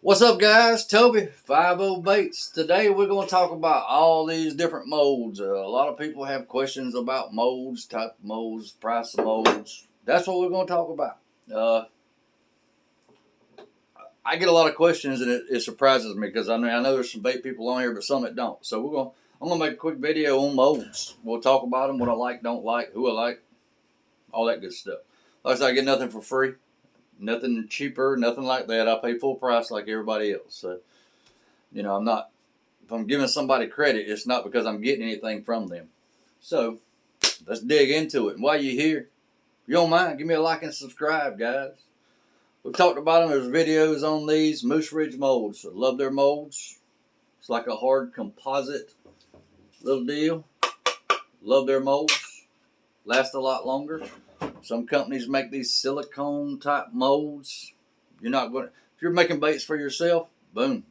What's up, guys? Toby, 50 Baits. Today we're going to talk about all these different molds. A lot of people have questions about molds, type of molds, price of molds. That's what we're going to talk about. I get a lot of questions, and it surprises me because I know there's some bait people on here, but some that don't. So I'm gonna make a quick video on molds. We'll talk about them, what I like, don't like, who I like, all that good stuff. Like I said, I get nothing for free. Nothing cheaper, nothing like that. I pay full price like everybody else. So, if I'm giving somebody credit, it's not because I'm getting anything from them. So, let's dig into it. And while you're here, if you don't mind, give me a like and subscribe, guys. We've talked about them. There's videos on these Moose Ridge molds. I love their molds. It's like a hard composite little deal. Love their molds. Last a lot longer. Some companies make these silicone type molds. If you're making baits for yourself, boom,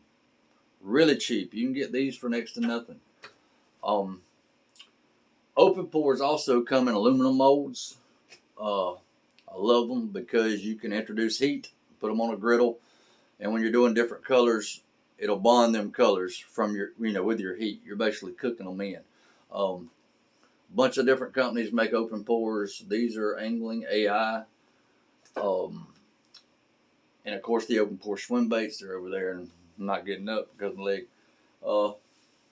really cheap. You can get these for next to nothing. Open pores also come in aluminum molds. I love them because you can introduce heat, put them on a griddle, and when you're doing different colors, it'll bond them colors from with your heat. You're basically cooking them in. Bunch of different companies make open pores. These are Angling AI. And of course the open pore swim baits are over there, and I'm not getting up because of my leg.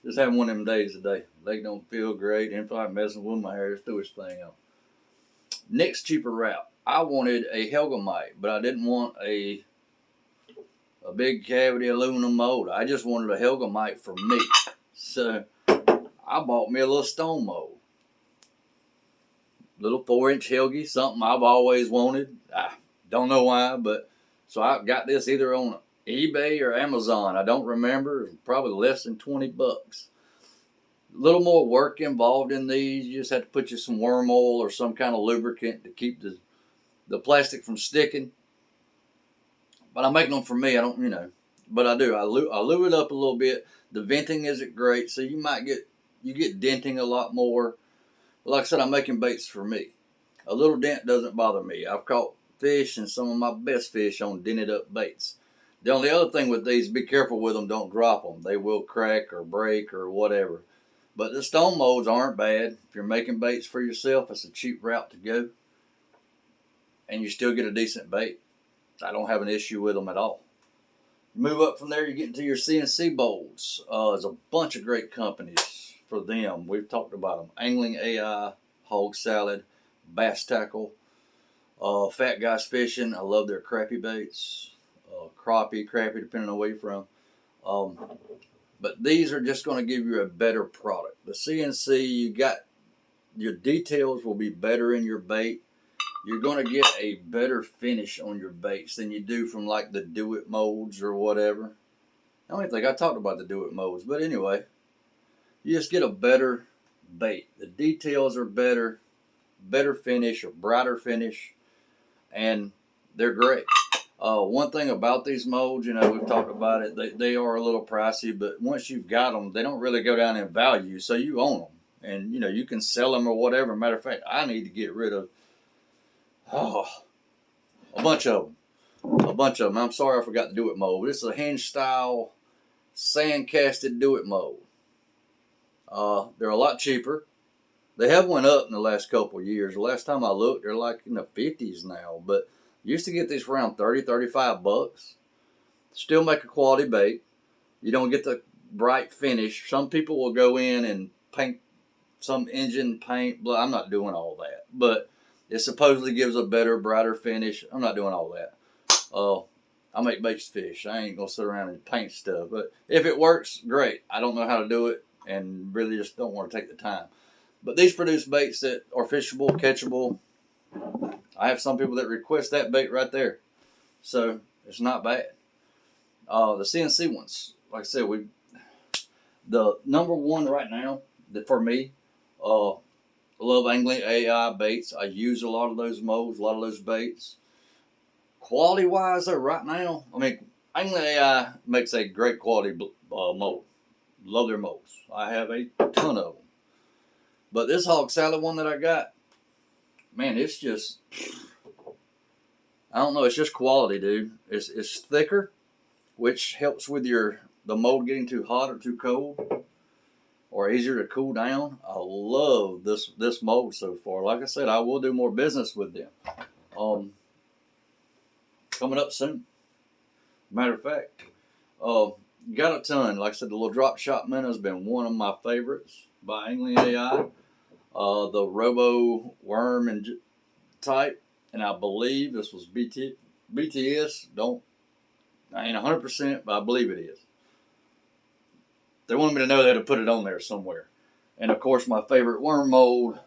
Just having one of them days today. Leg don't feel great, and if I'm messing with my hair, just threw his thing on. Next cheaper route. I wanted a Helgamite, but I didn't want a big cavity aluminum mold. I just wanted a Helgamite for me. So I bought me a little stone mold. Little 4-inch Helgi, something I've always wanted. I don't know why, but so I got this either on eBay or Amazon. I don't remember. It was probably less than 20 bucks. A little more work involved in these. You just have to put you some worm oil or some kind of lubricant to keep the plastic from sticking. But I'm making them for me. I don't, but I do. I lube it up a little bit. The venting isn't great, so you get denting a lot more. Like I said, I'm making baits for me. A little dent doesn't bother me. I've caught fish and some of my best fish on dented up baits. The only other thing with these, be careful with them. Don't drop them. They will crack or break or whatever. But the stone molds aren't bad. If you're making baits for yourself, it's a cheap route to go. And you still get a decent bait. I don't have an issue with them at all. Move up from there, you get into your CNC bowls. There's a bunch of great companies for them. We've talked about them. Angling AI, Hog Salad, Bass Tackle, Fat Guys Fishing. I love their crappie baits. Crappie, depending on where you're from. But these are just going to give you a better product. The CNC, your details will be better in your bait. You're going to get a better finish on your baits than you do from like the do-it molds or whatever. I don't even think I talked about the do-it molds, but anyway, you just get a better bait. The details are better finish, a brighter finish, and they're great. One thing about these molds, we've talked about it, they are a little pricey, but once you've got them, they don't really go down in value, so you own them. And, you can sell them or whatever. Matter of fact, I need to get rid of a bunch of them. I'm sorry I forgot to do it mold. This is a hinge style sand casted do it mold. They're a lot cheaper. They have went up in the last couple of years. The last time I looked, they're like in the 50s now. But used to get these for around 30, 35 bucks. Still make a quality bait. You don't get the bright finish. Some people will go in and paint some engine paint. I'm not doing all that. But it supposedly gives a better, brighter finish. I'm not doing all that. I make baits to fish. I ain't going to sit around and paint stuff. But if it works, great. I don't know how to do it and really just don't want to take the time. But these produce baits that are fishable, catchable. I have some people that request that bait right there. So it's not bad. The CNC ones, like I said, the number one right now for me, I love Angling AI baits. I use a lot of those molds, a lot of those baits. Quality wise, though, right now, Angling AI makes a great quality mold. Love their molds. I have a ton of them. But this Hog Salad one that I got, man, it's just, I don't know, it's just quality, dude. It's thicker. which helps with the mold getting too hot or too cold, or easier to cool down. I love this mold so far. Like I said, I will do more business with them. Coming up soon. Matter of fact, got a ton. Like I said, the little drop shot minnow has been one of my favorites by Angling AI. The Robo Worm and type, and I believe this was BTS. I ain't 100%, but I believe it is. They wanted me to know they had to put it on there somewhere. And of course, my favorite worm mold,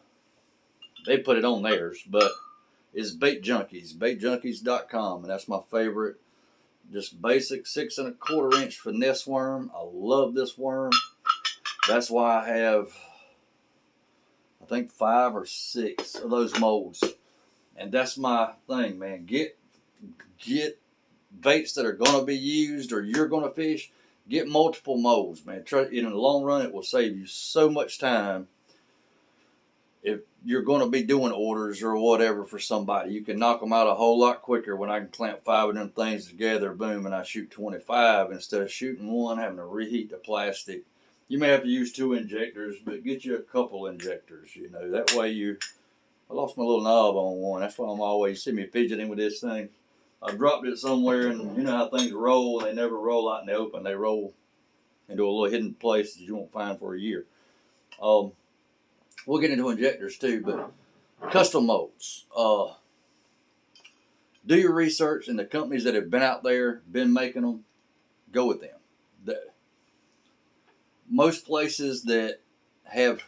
they put it on theirs, but is Bait Junkies, baitjunkies.com, and that's my favorite. Just basic 6 1/4 inch finesse worm. I love this worm. That's why I have, I think, 5 or 6 of those molds. And that's my thing, man. Get baits that are going to be used or you're going to fish. Get multiple molds, man. In the long run, it will save you so much time. If you're going to be doing orders or whatever for somebody, you can knock them out a whole lot quicker when I can clamp 5 of them things together, boom, and I shoot 25 instead of shooting one, having to reheat the plastic. You may have to use 2 injectors, but get you a couple injectors, you know. That way I lost my little knob on one. That's why I'm always, see me fidgeting with this thing. I dropped it somewhere, and you know how things roll, and they never roll out in the open. They roll into a little hidden place that you won't find for a year. We'll get into injectors too, but custom molds. Do your research, and the companies that have been out there, been making them, go with them. Most places that have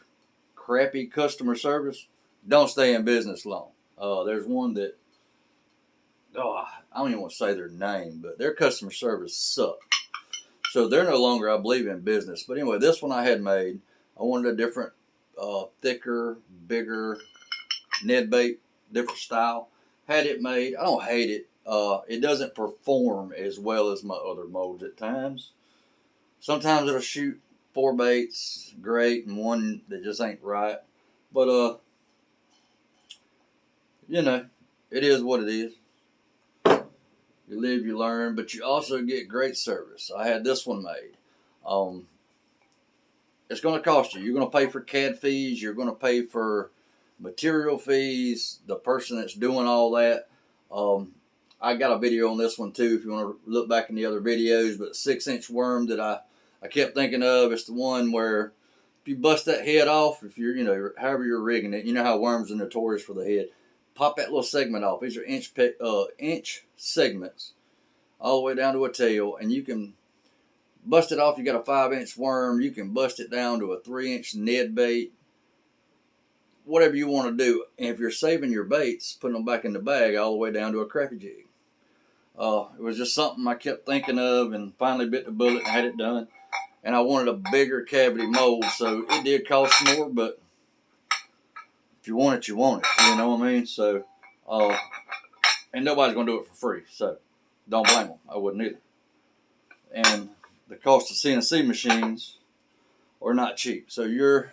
crappy customer service don't stay in business long. There's one that, I don't even want to say their name, but their customer service sucked. So they're no longer, I believe, in business. But anyway, this one I had made. I wanted a different, thicker, bigger Ned bait, different style. Had it made. I don't hate it. It doesn't perform as well as my other molds at times. Sometimes it'll shoot 4 baits great and one that just ain't right. But you know, it is what it is. You live, you learn, but you also get great service. I had this one made. It's going to cost you. You're going to pay for CAD fees. You're going to pay for material fees. The person that's doing all that. I got a video on this one too if you want to look back in the other videos. But 6-inch worm that I kept thinking of, it's the one where if you bust that head off, if you're, you know, however you're rigging it, you know how worms are notorious for the head. Pop that little segment off. These are inch segments all the way down to a tail, and you can bust it off. You got a 5-inch worm. You can bust it down to a 3-inch Ned bait. Whatever you want to do. And if you're saving your baits, putting them back in the bag all the way down to a crappie jig. It was just something I kept thinking of, and finally bit the bullet and had it done. And I wanted a bigger cavity mold, so it did cost more, but if you want it, you want it. You know what I mean? So, and nobody's going to do it for free, so don't blame them. I wouldn't either. And the cost of CNC machines are not cheap, so you're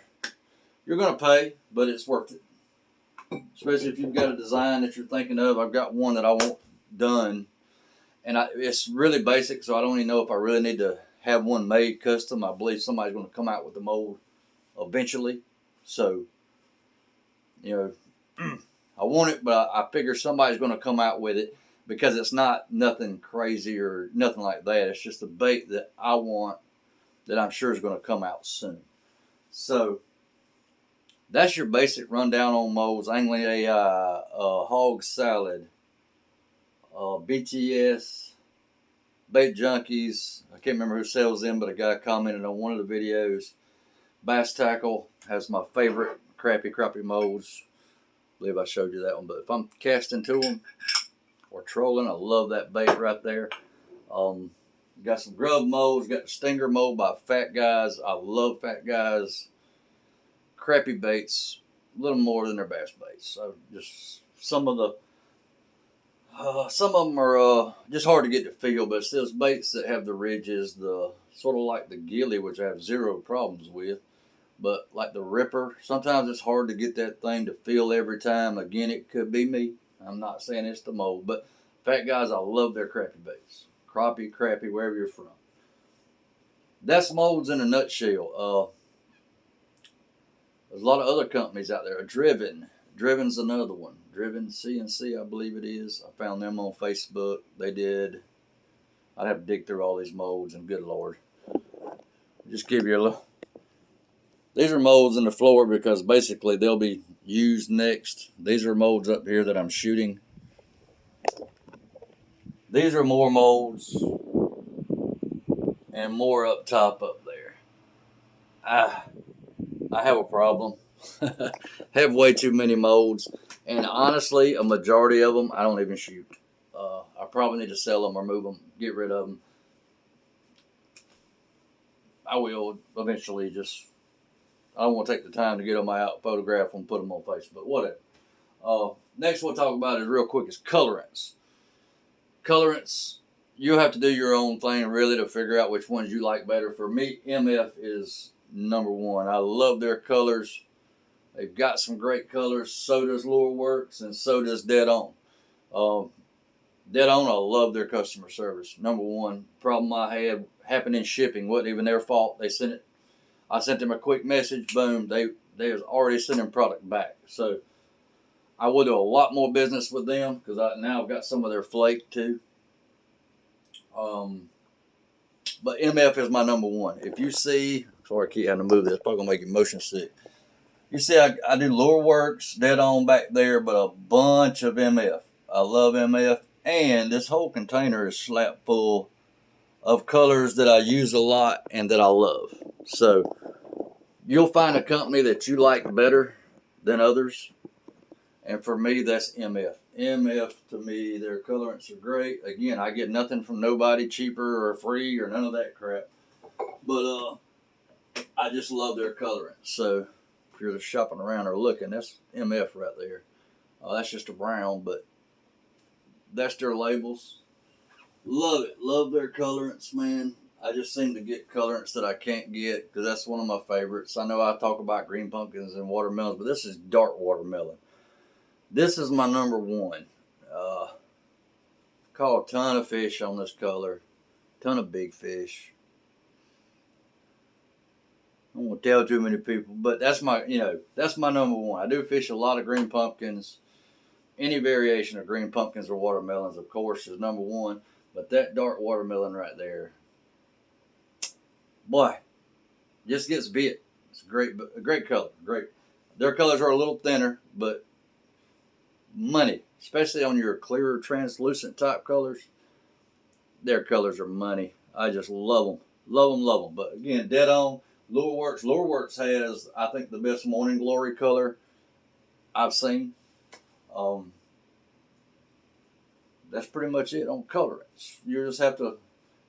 going to pay, but it's worth it. Especially if you've got a design that you're thinking of. I've got one that I want done, and it's really basic, so I don't even know if I really need to have one made custom. I believe somebody's going to come out with the mold eventually. So, you know, I want it, but I figure somebody's going to come out with it because it's not nothing crazy or nothing like that. It's just a bait that I want that I'm sure is going to come out soon. So, that's your basic rundown on molds. Angling AI, Hog Salad, BTS, Bait Junkies. I can't remember who sells them, but a guy commented on one of the videos. Bass Tackle has my favorite crappie molds. I believe I showed you that one. But if I'm casting to them or trolling, I love that bait right there. Got some grub molds. Got the Stinger mold by Fat Guys. I love Fat Guys. Crappie baits, a little more than their bass baits. So just some of them are just hard to get to feel, but it's those baits that have the ridges, the sort of like the gilly, which I have zero problems with. But like the ripper, sometimes it's hard to get that thing to feel every time. Again, it could be me. I'm not saying it's the mold, but Fat Guys, I love their crappie baits. crappie, wherever you're from. That's molds in a nutshell. There's a lot of other companies out there. Driven's another one. Driven CNC, I believe it is. I found them on Facebook. They did. I'd have to dig through all these molds, and good Lord. Just give you a little. These are molds in the floor because basically they'll be used next. These are molds up here that I'm shooting. These are more molds and more up top up there. I have a problem. Have way too many molds, and honestly, a majority of them I don't even shoot. I probably need to sell them or move them, get rid of them. I will eventually. Just I don't want to take the time to get them out, photograph them, put them on Facebook, whatever. Next we'll talk about is real quick is colorants. Colorants, you'll have to do your own thing really to figure out which ones you like better. For me, MF is number one. I love their colors. They've got some great colors. So does Lureworks, and so does Dead On. Dead On, I love their customer service. Number one problem I had happened in shipping. Wasn't even their fault. They sent it. I sent them a quick message. Boom. They was already sending product back. So I will do a lot more business with them because now I've got some of their flake too. But MF is my number one. If you see, sorry, I keep having to move this. Probably gonna make you motion sick. You see, I do Lureworks, Dead On back there, but a bunch of MF. I love MF, and this whole container is slap full of colors that I use a lot and that I love. So you'll find a company that you like better than others, and for me, that's MF. MF, to me, their colorants are great. Again, I get nothing from nobody cheaper or free or none of that crap, but I just love their colorants. So if you're just shopping around or looking, that's MF right there. That's just a brown, but that's their labels. Love it. Love their colorants, man. I just seem to get colorants that I can't get because that's one of my favorites. I know I talk about green pumpkins and watermelons, but this is dark watermelon. This is my number one. Caught a ton of fish on this color. Ton of big fish. I don't want to tell too many people, but that's my number one. I do fish a lot of green pumpkins. Any variation of green pumpkins or watermelons, of course, is number one. But that dark watermelon right there, boy, just gets bit. It's a great color. Great. Their colors are a little thinner, but money, especially on your clearer, translucent type colors. Their colors are money. I just love them. Love them, love them. But again, Dead On, Lureworks. Lureworks has, I think, the best morning glory color I've seen. That's pretty much it on colorants. You just have to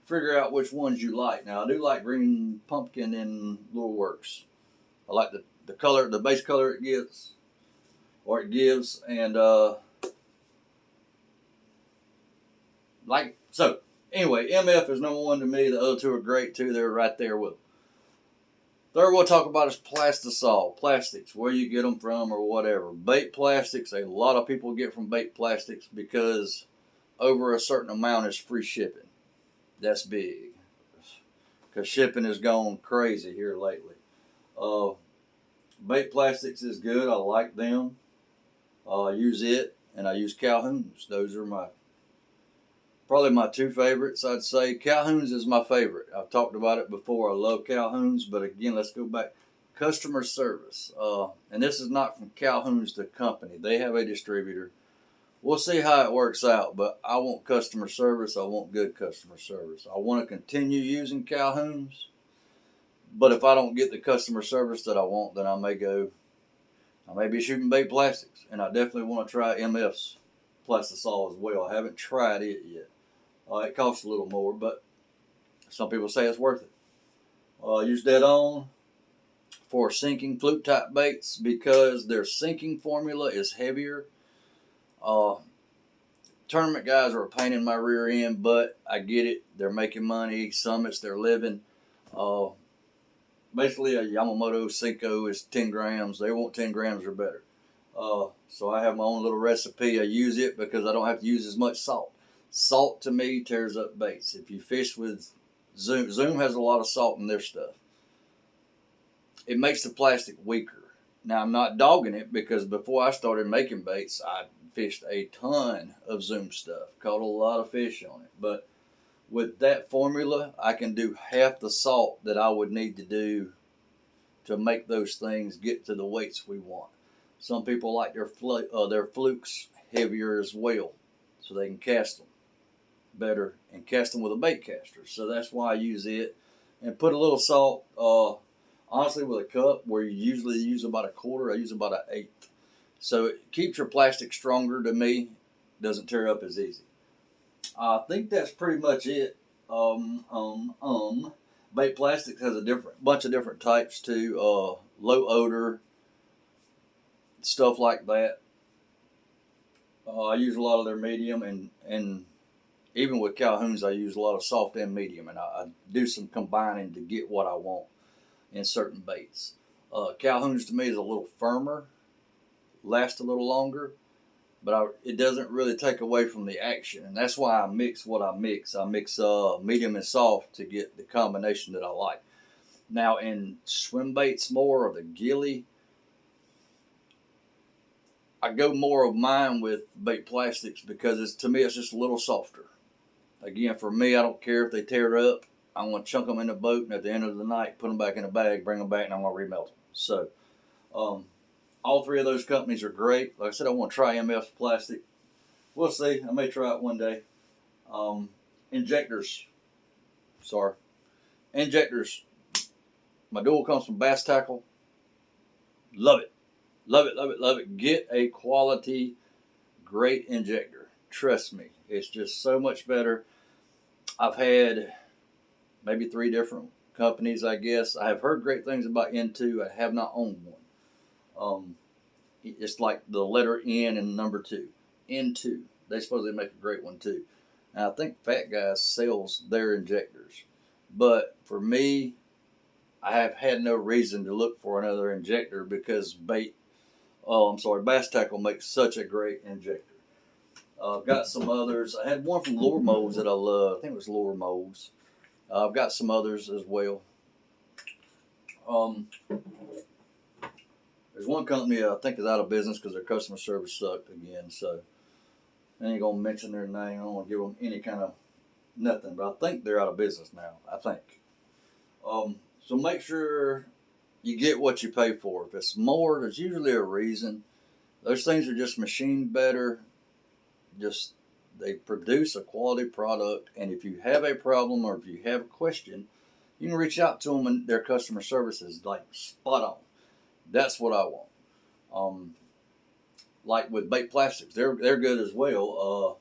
figure out which ones you like. Now, I do like green pumpkin in Lureworks. I like the color, the base color it gives, and so. Anyway, MF is number one to me. The other two are great too. They're right there with them. Third we'll talk about is plastisol, plastics, where you get them from or whatever. Bait plastics, a lot of people get from bait plastics because over a certain amount is free shipping. That's big because shipping has gone crazy here lately. Bait plastics is good. I like them. I use it, and I use Calhoun's. Those are probably my two favorites, I'd say. Calhoun's is my favorite. I've talked about it before. I love Calhoun's, but again, let's go back. Customer service. And this is not from Calhoun's, the company. They have a distributor. We'll see how it works out, but I want customer service. I want good customer service. I want to continue using Calhoun's, but if I don't get the customer service that I want, then I may be shooting bait plastics, and I definitely want to try MF's Plastisol as well. I haven't tried it yet. It costs a little more, but some people say it's worth it. Use Dead On for sinking fluke type baits because their sinking formula is heavier. Tournament guys are a pain in my rear end, but I get it. They're making money. Some it's their living. Basically, a Yamamoto Cinco is 10 grams. They want 10 grams or better. So I have my own little recipe. I use it because I don't have to use as much salt. Salt to me tears up baits. If you fish with Zoom has a lot of salt in their stuff. It makes the plastic weaker. Now I'm not dogging it because before I started making baits, I fished a ton of Zoom stuff, caught a lot of fish on it. But with that formula, I can do half the salt that I would need to do to make those things get to the weights we want. Some people like their flukes heavier as well, so they can cast them better and cast them with a bait caster. So that's why I use it and put a little salt. Honestly, with a cup where you usually use about a quarter, I use about an eighth. So it keeps your plastic stronger. To me, doesn't tear up as easy. I think that's pretty much it. Bait plastics has a bunch of different types too. Low odor stuff like that. I use a lot of their medium, and even with Calhoun's, I use a lot of soft and medium, and I do some combining to get what I want in certain baits. Calhoun's to me is a little firmer, lasts a little longer, but it doesn't really take away from the action, and that's why I mix what I mix. I mix medium and soft to get the combination that I like. Now in swim baits more, or the gilly, I go more of mine with bait plastics because to me it's just a little softer. Again, for me, I don't care if they tear up. I'm going to chunk them in the boat, and at the end of the night, put them back in a bag, bring them back, and I'm going to remelt them. So, all three of those companies are great. Like I said, I want to try MF plastic. We'll see. I may try it one day. Injectors. Sorry. Injectors. My dual comes from Bass Tackle. Love it. Love it, love it, love it. Get a quality, great injector. Trust me. It's just so much better. I've had maybe 3 different companies, I guess. I have heard great things about N2. I have not owned one. It's like the letter N and number 2. N2. They supposedly make a great one too. And I think Fat Guy sells their injectors. But for me, I have had no reason to look for another injector because Bass Tackle makes such a great injector. I've got some others. I had one from Lure Molds that I love. I think it was Lure Molds. I've got some others as well. There's one company I think is out of business because their customer service sucked again. So I ain't gonna mention their name. I don't want to give them any kind of nothing. But I think they're out of business now. I think. So make sure you get what you pay for. If it's more, there's usually a reason. Those things are just machined better. They produce a quality product, and if you have a problem or if you have a question, you can reach out to them, and their customer service is like spot on. That's what I want. Like with bait plastics, they're good as well.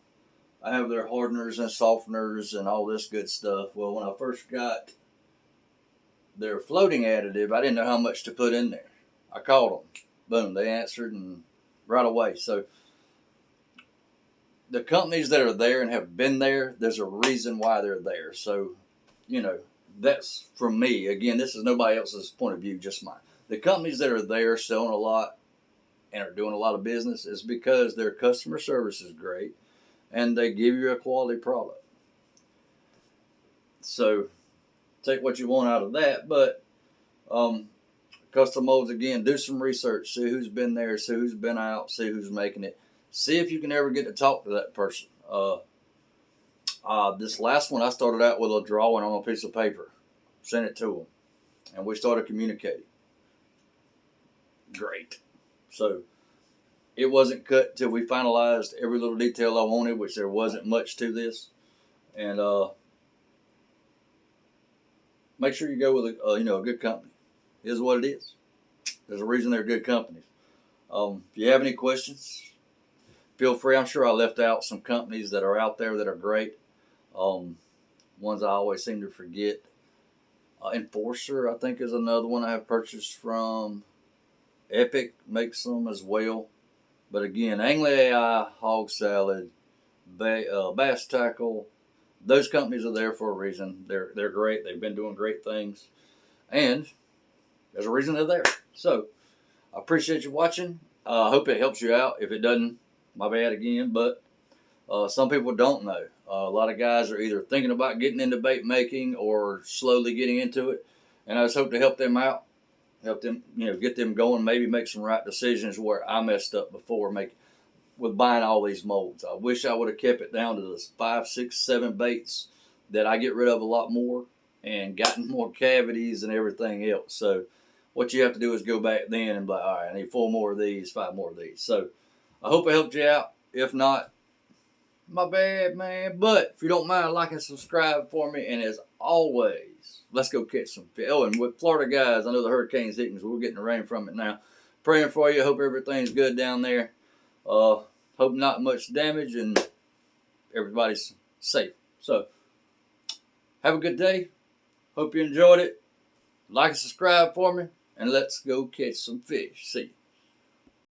I have their hardeners and softeners and all this good stuff. Well, when I first got their floating additive, I didn't know how much to put in there. I called them. Boom, they answered and right away. So the companies that are there and have been there, there's a reason why they're there. So, that's from me. Again, this is nobody else's point of view, just mine. The companies that are there selling a lot and are doing a lot of business is because their customer service is great and they give you a quality product. So take what you want out of that, but custom molds, again, do some research, see who's been there, see who's been out, see who's making it. See if you can ever get to talk to that person. This last one, I started out with a drawing on a piece of paper, sent it to them, and we started communicating. Great. So it wasn't cut till we finalized every little detail I wanted, which there wasn't much to this. And make sure you go with a good company. It is what it is. There's a reason they're good companies. If you have any questions, feel free. I'm sure I left out some companies that are out there that are great. Ones I always seem to forget. Enforcer, I think, is another one I have purchased from. Epic makes them as well. But again, Angler AI, Hog Salad, Bass Tackle, those companies are there for a reason. They're great. They've been doing great things. And there's a reason they're there. So I appreciate you watching. I hope it helps you out. If it doesn't, my bad again. But Some people don't know. A lot of guys are either thinking about getting into bait making or slowly getting into it, and I just hope to help them out, help them, get them going. Maybe make some right decisions where I messed up before with buying all these molds. I wish I would have kept it down to the 5, 6, 7 baits that I get rid of a lot more and gotten more cavities and everything else. So what you have to do is go back then and be like, all right, I need 4 more of these, 5 more of these. So I hope I helped you out. If not, my bad, man. But if you don't mind, like and subscribe for me. And as always, let's go catch some fish. Oh, and with Florida guys, I know the hurricane's hitting, so we're getting the rain from it now. Praying for you. Hope everything's good down there. Hope not much damage and everybody's safe. So, have a good day. Hope you enjoyed it. Like and subscribe for me. And let's go catch some fish. See you.